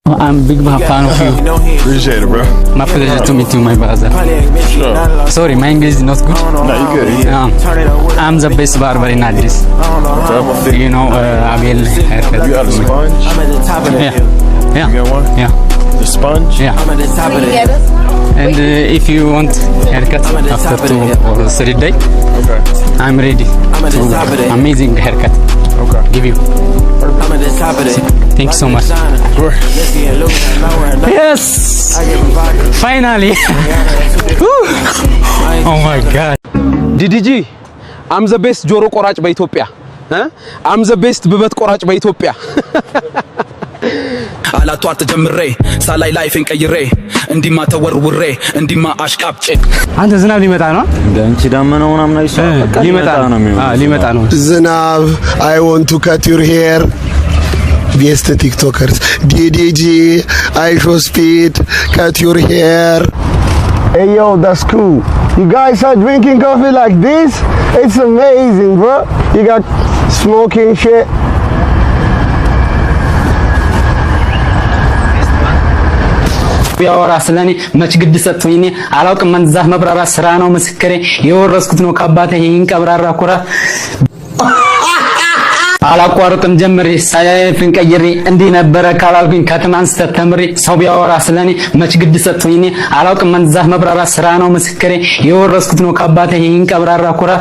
I'm a big fan of you. Appreciate it, bro. My pleasure to meet you, my brother. Sure. Sorry, my English is not good. No, you good. I'm the best barber in Addis. Okay. You know, Abel haircut. You got a sponge? Yeah. Yeah. You got one? Yeah. The sponge? Yeah. And if you want haircut after 2 or 3 days, Okay. I'm ready. Amazing haircut. Okay. Give you. Thank you so much. Sure. Yes! Finally! Woo! Oh my God. DDG, I'm the best ጆሮ ቆራጭ በኢትዮጵያ I'm the best ብበት ቆራጭ በኢትዮጵያ አላቷር ተጀምሬ ሳላይ ላይፍን ቀይሬ እንዲማ ተወርውሬ እንዲማ አሽቃብጬ አንተ ዝናብ ሊመጣ ነው አንቺ ዳመናው ምናምን አይሰማ ሊመጣ ነው ዝናብ I want to cut your hair best tiktokers DDG I show speed cut your hair hey yo that's cool you guys are drinking coffee like this it's amazing bro you got smoking shit ያወራ ስለኔ መች ግድ ሰጥቶኝ አላውቅም መንዛህ መብራራ ስራ ነው መስከሬ የወረስኩት ነው ከአባቴ ይሄን ቀብራራ ኩራ አላቋርጥም ጀምሬ ሳይፍን ቀይሬ እንዲህ ነበረ ካላልኩኝ ከትናንት ተተምሬ ሰው ቢያወራ ስለኔ መች ግድ ሰጥቶኝ አላውቅም መንዛህ መብራራ ስራ ነው መስከሬ የወረስኩት ነው ከአባቴ ይሄን ቀብራራ ኩራ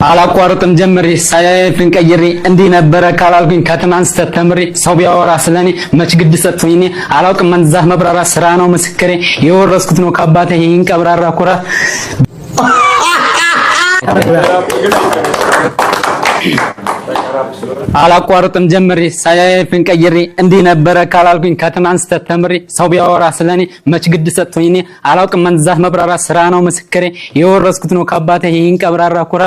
አላቋርጥም ጀምሬ ሳይፍን ቀይሬ እንዲህ ነበረ ካላልኩኝ ከትናንት ተተምሬ ሰው ቢያወራ ስለኔ መች ግድ ሰጥቶኝ አላውቅም መንዛህ መብራራ ስራ ነው መስከሬ የወረስኩት ነው ከአባቴ ይሄን ቀብራራ ኩራ አላቋርጥም ጀምሬ ሳይፍን ቀይሬ እንዲህ ነበረ ካላልኩኝ ከትናንት ተተምሬ ሰው ቢያወራ ስለኔ መች ግድ ሰጥቶኝ አላውቅም መንዛህ መብራራ ስራ ነው መስከሬ የወረስኩት ነው ከአባቴ ይሄን ቀብራራ ኩራ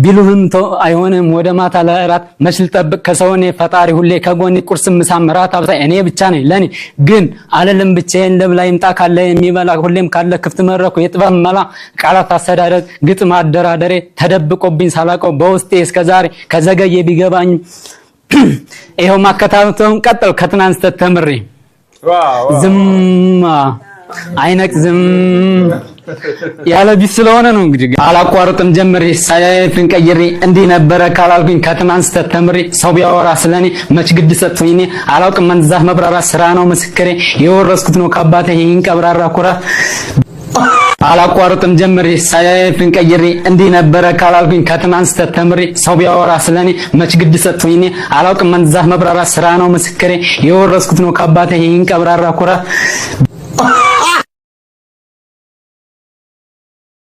ቢሉህም አይሆንም ወደ ማታ ለራት መች ልጠብቅ ከሰውኔ ፈጣሪ ሁሌ ከጎኔ ቁርስ ምሳም ራት አብሳይ እኔ ብቻ ነኝ ለኔ ግን አለለም ብቻዬን ለብላ ይምጣ ካለ የሚበላ ሁሌም ካለ ክፍት መድረኩ የጥበብ መላ ቃላት አሰዳደር ግጥም አደራደሬ ተደብቆብኝ ሳላቀው በውስጤ እስከዛሬ ከዘገየ ቢገባኝ ይሄው ማከታተሉን ቀጥል ከትናንት ተተምሬ ዝም አይነቅዝም ያለ ቢስ ስለሆነ ነው እንግዲህ አላቋርጥም ጀምሬ ሳይፍን ቀይሬ እንዲህ ነበረ ካላልኩኝ ከትናንት ተተምሬ ሰው ቢያወራ ስለኔ መች ግድ ሰጥቶኝ አላውቅም መንዛህ መብራራ ስራ ነው መስከሬ የወረስኩት ነው ከአባቴ ይሄን ቀብራራ ኩራ አላቋርጥም ጀምሬ ሳይፍን ቀይሬ እንዲህ ነበረ ካላልኩኝ ከትናንት ተተምሬ ሰው ቢያወራ ስለኔ መች ግድ ሰጥቶኝ አላውቅም መንዛህ መብራራ ስራ ነው መስከሬ የወረስኩት ነው ከአባቴ ይሄን ቀብራራ ኩራ